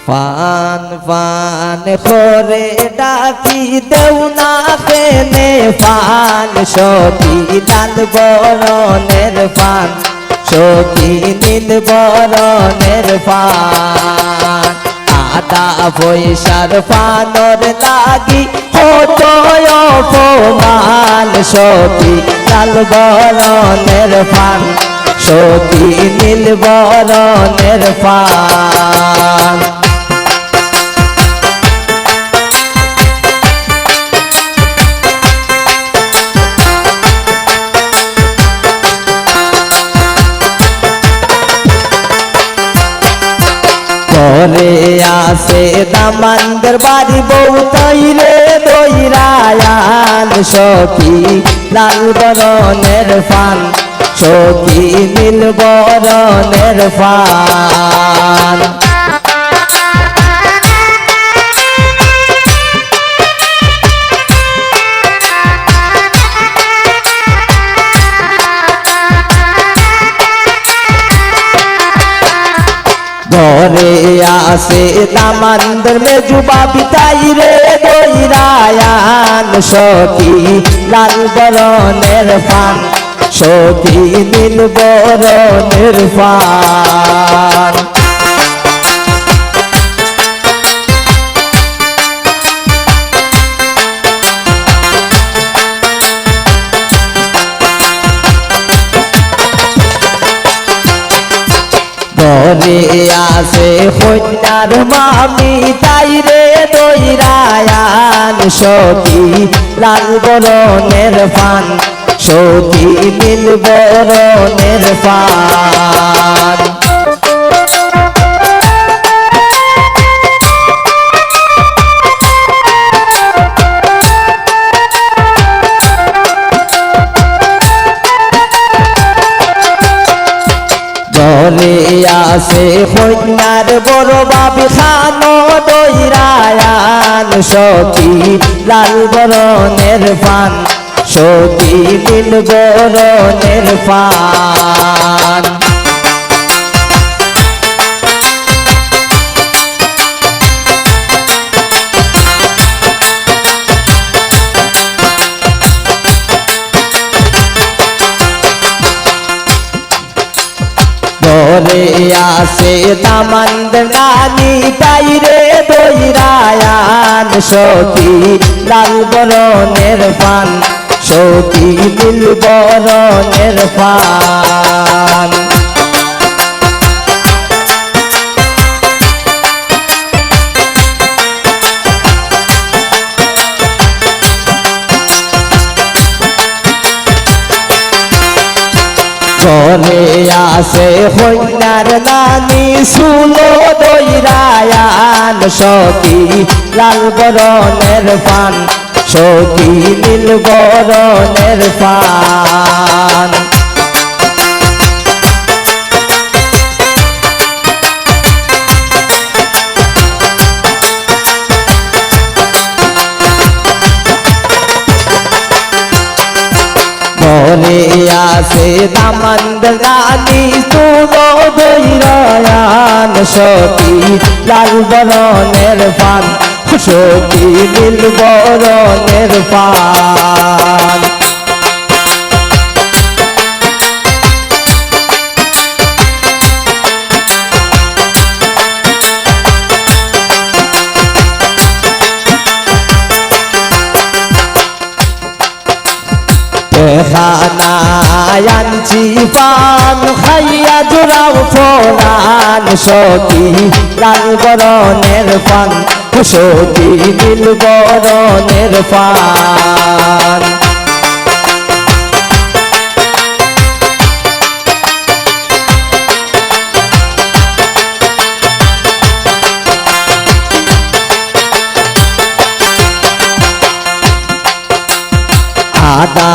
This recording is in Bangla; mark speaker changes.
Speaker 1: ফান ফান করে ডাকি দেও না কেনে ফান সখী লাল বরণের ফান সখী নীল বরণের ফান আদা পয়সার ফানর লাগি হতো অপমান সখী লাল বরণের ফান সখী নীল বরণের ফান ঘরে আসে দামানদের বাড়ি বউ তৈরে দইরায়ান সখী লাল বরণের ফান সখী নীল বরণের ফান ঘরে আসে দামানদের মেজুবা বিতাই রে দইরায়ান সখী লাল বরণের ফান সখী নীল বরণের ফান ঘরে আসে কন্যার মামি তাই রে দইরায়ান সখী লাল বরণের ফান সখী নীল বরণের ফান ঘরে আসে কন্যার বড় বাবি খানো দইরায়ান সখী লাল বরণের ফান সখী নীল বরণের ফান ঘরে আসে দামানদের নানি তাই রে দইরায়ান সখী লাল বরণের ফান সখী নীল বরণের ফান ঘরে আসে কন্যার নানি সুলো দইরায়ান সখী লাল বরণের ফান সখী নীল বরণের ফান ঘরে আসে দামানদের নানি সুলো দইরায়ান সখী লাল বরণের ফান সখী নীল বরণের ফান খানায়ানছি পান খাইয়া জোড়াও ফোরান সখী লাল বরণের ফান সখী নীল বরণের ফান আদা